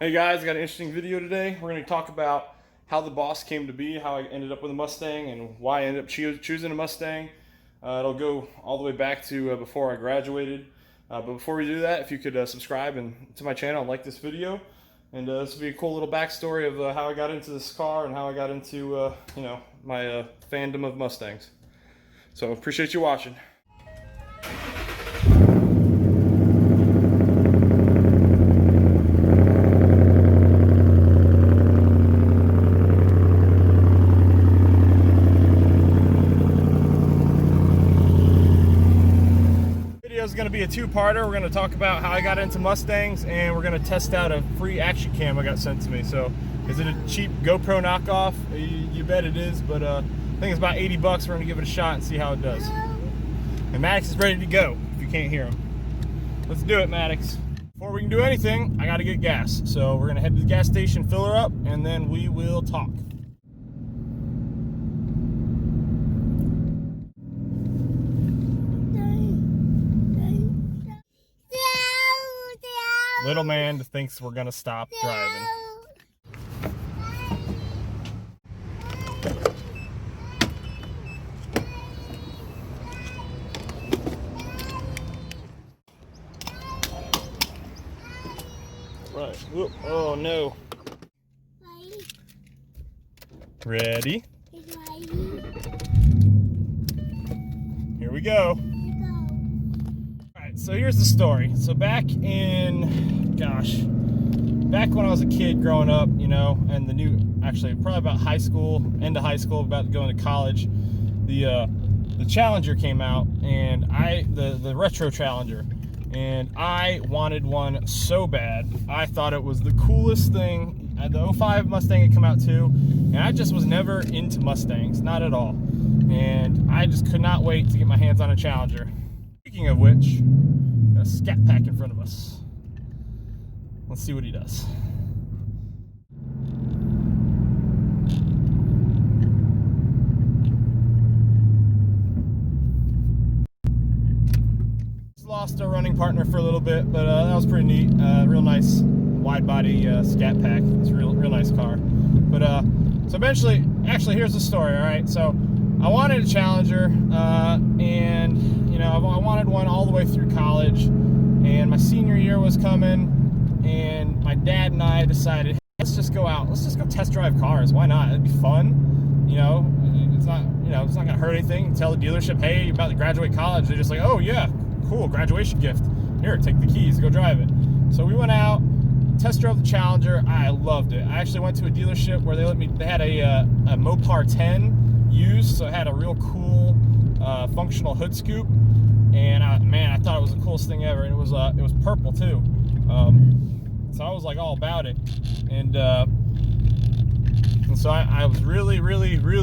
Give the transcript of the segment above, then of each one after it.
Hey guys, I got an interesting video today. We're going to talk about how the Boss came to be, how I ended up with a Mustang, and why I ended up choosing a Mustang. It'll go all the way back to before I graduated. But before we do that, if you could subscribe to my channel and like this video. And this will be a cool little backstory of how I got into this car and how I got into my fandom of Mustangs. So appreciate you watching. Is going to be a two-parter. We're going to talk about how I got into Mustangs, and we're going to test out a free action cam I got sent to me. So is it a cheap GoPro knockoff? You bet it is, but I think it's about 80 bucks. We're going to give it a shot and see how it does. And Maddox is ready to go, if you can't hear him. Let's do it, Maddox. Before we can do anything, I got to get gas. So we're going to head to the gas station, fill her up, and then we will talk. Little man thinks we're gonna stop driving. Right. Whoop. Oh no. Ready? Here we go. So here's the story. So back when I was a kid growing up, you know, and probably about high school, end of high school, about going to college, the Challenger came out, and the retro Challenger, and I wanted one so bad. I thought it was the coolest thing. The 05 Mustang had come out too, and I just was never into Mustangs, not at all. And I just could not wait to get my hands on a Challenger. Speaking of which, got a Scat Pack in front of us. Let's see what he does. Just lost our running partner for a little bit, but that was pretty neat. Real nice wide body Scat Pack. It's a real nice car. But so eventually, actually, here's the story. All right, so I wanted a Challenger, and you know, I wanted one all the way through college, and my senior year was coming, and my dad and I decided, let's just go test drive cars. Why not? It'd be fun. You know, it's not gonna hurt anything. Tell the dealership, hey, you're about to graduate college. They're just like, oh yeah, cool, graduation gift. Here, take the keys, go drive it. So we went out, test drove the Challenger. I loved it. I actually went to a dealership where they had a Mopar 10 used, so it had a real cool functional hood scoop, and I thought it was the coolest thing ever. And it was purple too, so I was like all about it, and so I was really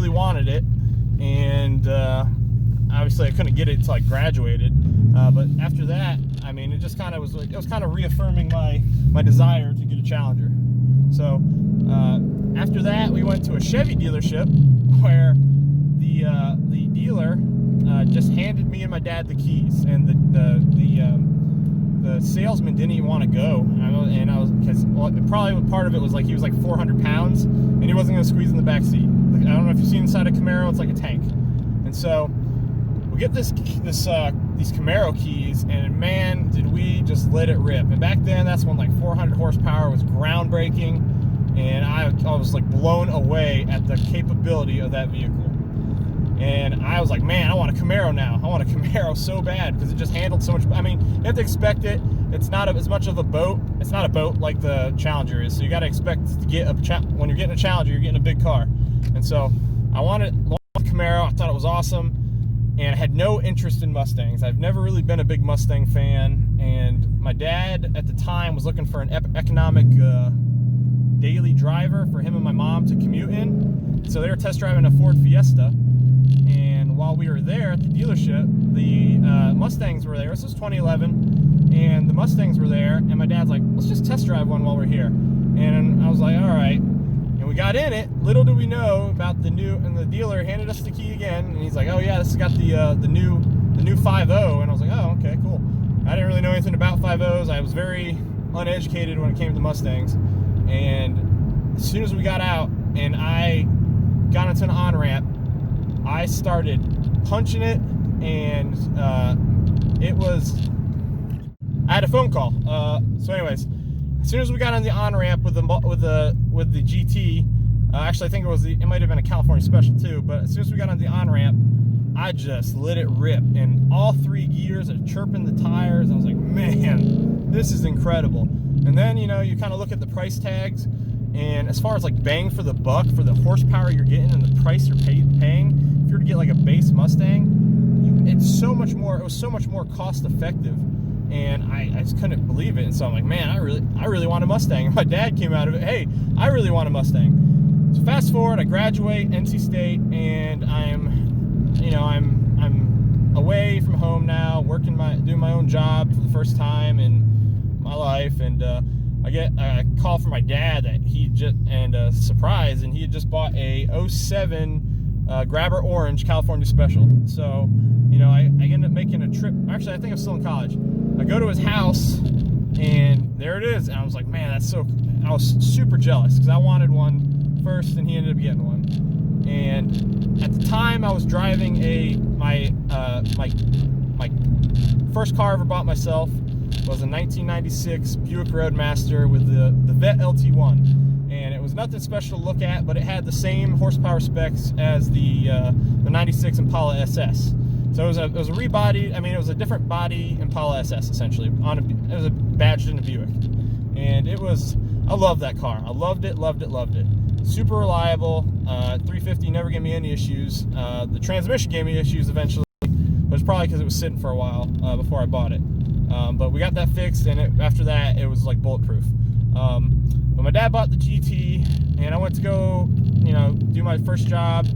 wanted it, and obviously I couldn't get it until I graduated, but after that, I mean, it just kind of was like, it was kind of reaffirming my desire to get a Challenger. So after that, we went to a Chevy dealership where the dealer just handed me and my dad the keys, and the salesman didn't even want to go, and I was, because probably part of it was like he was like 400 pounds and he wasn't going to squeeze in the back seat. Like, I don't know if you've seen inside a Camaro, it's like a tank. And so we get these Camaro keys, and man, did we just let it rip. And back then, that's when like 400 horsepower was groundbreaking, and I was like blown away at the capability of that vehicle. And I was like, man, I want a Camaro now. I want a Camaro so bad, because it just handled so much. I mean, you have to expect it. It's not as much of a boat. It's not a boat like the Challenger is. So you got to expect to get when you're getting a Challenger, you're getting a big car. And so I wanted a Camaro. I thought it was awesome. And I had no interest in Mustangs. I've never really been a big Mustang fan. And my dad at the time was looking for an economic daily driver for him and my mom to commute in. So they were test driving a Ford Fiesta. And while we were there at the dealership, the Mustangs were there. This was 2011, and the Mustangs were there, and my dad's like, let's just test drive one while we're here. And I was like, all right. And we got in it. Little do we know about the new, and the dealer handed us the key again, and he's like, oh yeah, this has got the new 5.0. And I was like, oh, okay, cool. I didn't really know anything about 5.0s. I was very uneducated when it came to Mustangs. And as soon as we got out and I got into an on-ramp, I started punching it, and I had a phone call. So anyways, as soon as we got on the on-ramp with the GT, actually I think it might have been a California Special too, but as soon as we got on the on-ramp, I just let it rip, and all 3 gears are chirping the tires. I was like, man, this is incredible. And then, you kind of look at the price tags, and as far as like bang for the buck for the horsepower you're getting and the price you're paying, if you were to get like a base Mustang, it was so much more cost effective. And I just couldn't believe it. And so I'm like, man, I really want a Mustang. And my dad came out of it, hey, I really want a Mustang. So fast forward, I graduate NC State, and I'm away from home now, doing my own job for the first time in my life. And I get a call from my dad that surprise, and he had just bought a 07 Grabber Orange California Special. So, I ended up making a trip. Actually, I think I'm still in college. I go to his house, and there it is. And I was like, man, I was super jealous because I wanted one first, and he ended up getting one. And at the time, I was driving my first car I ever bought myself was a 1996 Buick Roadmaster with the Vet LT1, and it was nothing special to look at, but it had the same horsepower specs as the 96 Impala SS. So it was a rebodied. I mean, it was a different body Impala SS essentially. It was badged in a Buick, and I loved that car. I loved it. Super reliable. 350 never gave me any issues. The transmission gave me issues eventually, but it's probably because it was sitting for a while before I bought it. But we got that fixed, and after that, it was like bulletproof. But my dad bought the GT, and I went to go, do my first job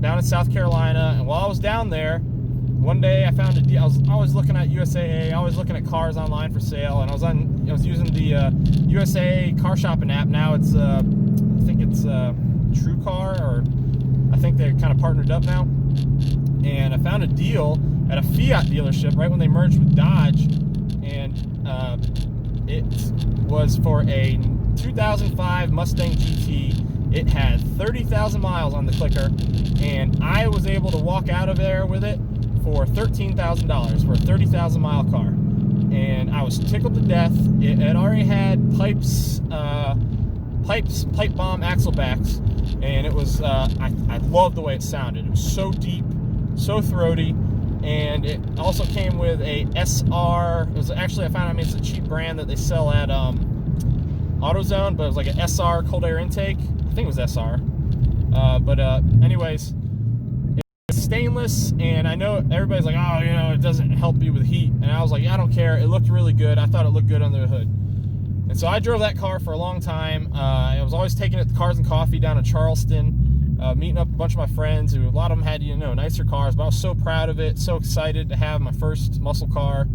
down in South Carolina. And while I was down there, one day I found a deal. I was always looking at USAA, always looking at cars online for sale, and I was using the USAA car shopping app. Now it's I think it's TrueCar, or I think they're kind of partnered up now. And I found a deal at a Fiat dealership right when they merged with Dodge, and it was for a 2005 Mustang GT. It had 30,000 miles on the clicker, and I was able to walk out of there with it for $13,000 for a 30,000 mile car. And I was tickled to death. It had already had pipe bomb axle backs, and it was I loved the way it sounded. It was so deep, so throaty, and it also came with a SR. It was actually, it's a cheap brand that they sell at AutoZone, but it was like an SR cold air intake. I think it was SR. Anyways, it's stainless, and I know everybody's like, oh, it doesn't help you with heat. And I was like, I don't care. It looked really good. I thought it looked good under the hood. And so I drove that car for a long time. I was always taking it to Cars and Coffee down in Charleston, meeting up a bunch of my friends who, a lot of them had, nicer cars, but I was so proud of it, so excited to have my first muscle car.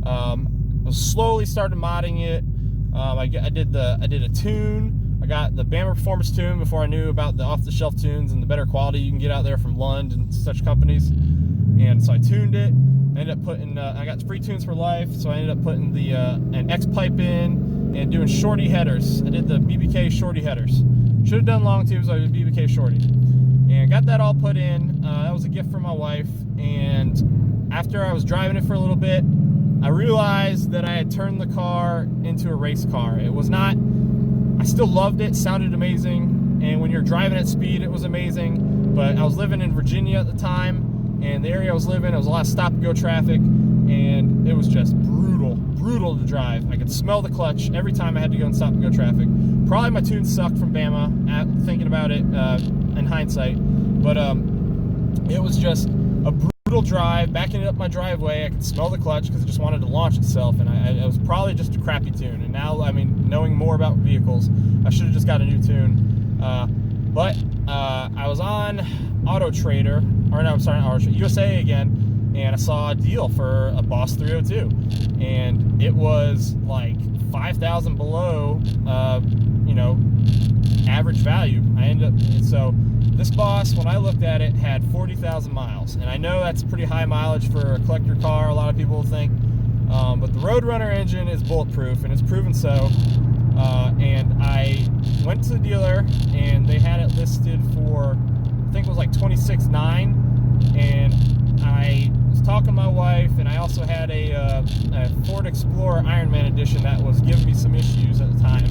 I was slowly started modding it. I did a tune. I got the Bama Performance tune before I knew about the off-the-shelf tunes and the better quality you can get out there from Lund and such companies. And so I tuned it. I ended up putting, I got free tunes for life, so I ended up putting an X pipe in and doing shorty headers. I did the BBK shorty headers. Should have done long tubes, so I did BBK shorty. And got that all put in. That was a gift from my wife. And after I was driving it for a little bit, I realized that I had turned the car into a race car. It was not, I still loved it, sounded amazing, and when you're driving at speed, it was amazing, but I was living in Virginia at the time, and the area I was living, it was a lot of stop-and-go traffic, and it was just brutal to drive. I could smell the clutch every time I had to go in stop-and-go traffic. Probably my tune sucked from Bama, thinking about it in hindsight, but it was just a brutal drive, backing it up my driveway. I could smell the clutch because it just wanted to launch itself, and it was probably just a crappy tune. And now, knowing more about vehicles, I should have just got a new tune. But I was on USA again, and I saw a deal for a Boss 302, and it was like 5,000 below, average value. So this Boss, when I looked at it, had 40,000 miles, and I know that's pretty high mileage for a collector car, a lot of people will think, but the Roadrunner engine is bulletproof, and it's proven so. And I went to the dealer, and they had it listed for, I think it was like $26,900. And I was talking to my wife, and I also had a Ford Explorer Ironman edition that was giving me some issues at the time.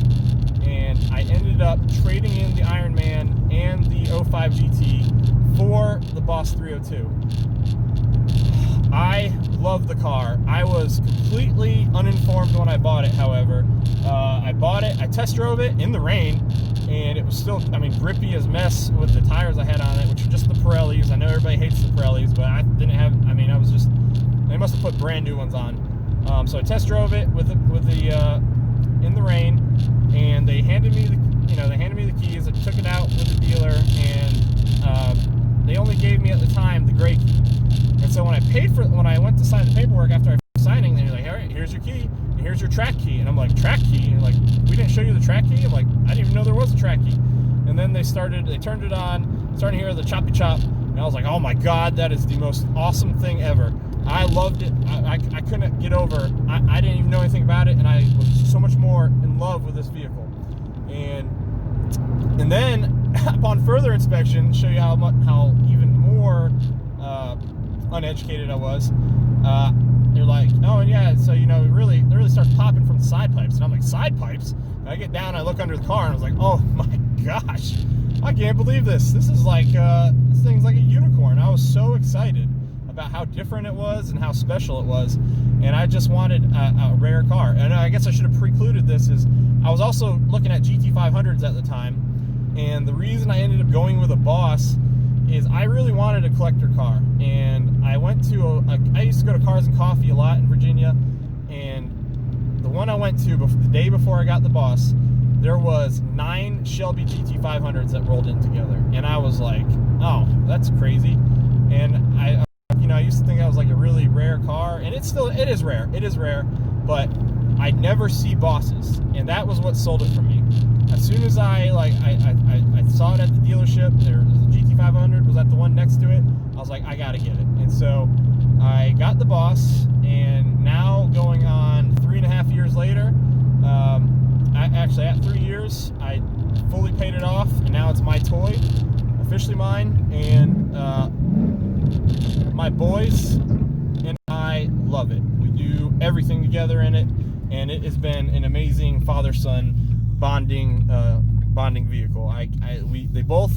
And I ended up trading in the Ironman and the 05 GT for the Boss 302. I love the car. I was completely uninformed when I bought it, however. I bought it, I test drove it in the rain, and it was still, I mean, grippy as mess with the tires I had on it, which are just the Pirellis. I know everybody hates the Pirellis, but I didn't have, I mean, I was just, they must have put brand new ones on. So I test drove it with the in the rain, and they handed me the keys. I took it out with the dealer, and they only gave me at the time the gray key. And so when I went to sign the paperwork after I finished signing, they're like, all right, here's your key, and here's your track key. And I'm like, track key? And like, we didn't show you the track key? I'm like, I didn't even know there was a track key. And then they turned it on, starting to hear the choppy chop, and I was like, oh my God, that is the most awesome thing ever. I loved it. I couldn't get over, I didn't even know anything about it, and I was so much more in love with this vehicle. And then, upon further inspection, show you how even more uneducated I was. They're like, oh yeah, so it really starts popping from the side pipes, and I'm like, side pipes? And I get down, I look under the car, and I was like, oh my gosh, I can't believe this. This is like this thing's like a unicorn. I was so excited about how different it was and how special it was, and I just wanted a rare car. And I guess I should have precluded this, is I was also looking at GT500s at the time, and the reason I ended up going with a Boss is I really wanted a collector car. And I went to I used to go to Cars and Coffee a lot in Virginia, and the one I went to the day before I got the Boss, there was 9 Shelby GT500s that rolled in together, and I was like, oh, that's crazy. And I used to think that was like a really rare car, and it is rare, but I'd never see Bosses, and that was what sold it for me. As soon as I saw it at the dealership, the GT500 was at the one next to it, I was like, I gotta get it. And so I got the Boss, and now going on 3.5 years later, actually at 3 years, I fully paid it off, and now it's my toy, officially mine, and my boys and I love it. We do everything together in it, and it has been an amazing father-son bonding vehicle. They both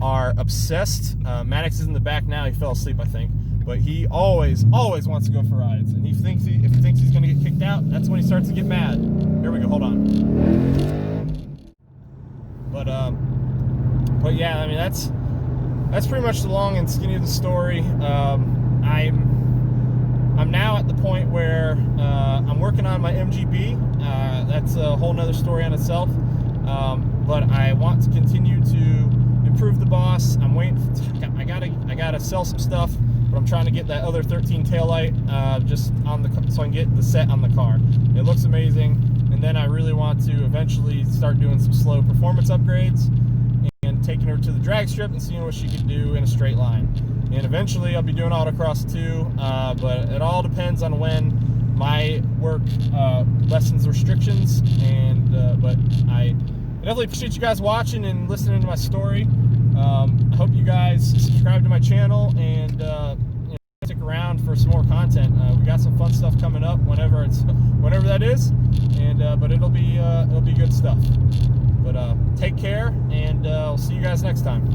are obsessed. Maddox is in the back now. He fell asleep, I think, but he always wants to go for rides, and if he thinks he's going to get kicked out, that's when he starts to get mad. Here we go. Hold on. But yeah, I mean, that's pretty much the long and skinny of the story. I'm now at the point where I'm working on my MGB. That's a whole nother story on itself. But I want to continue to improve the Boss. I'm waiting. I gotta sell some stuff, but I'm trying to get that other 13 taillight just on so I can get the set on the car. It looks amazing, and then I really want to eventually start doing some slow performance upgrades and taking her to the drag strip and seeing what she can do in a straight line. And eventually I'll be doing autocross too, but it all depends on when my work lessens restrictions. And but I definitely appreciate you guys watching and listening to my story. I hope you guys subscribe to my channel and stick around for some more content. We got some fun stuff coming up whenever that is, and but it'll be good stuff. But take care, and I'll see you guys next time.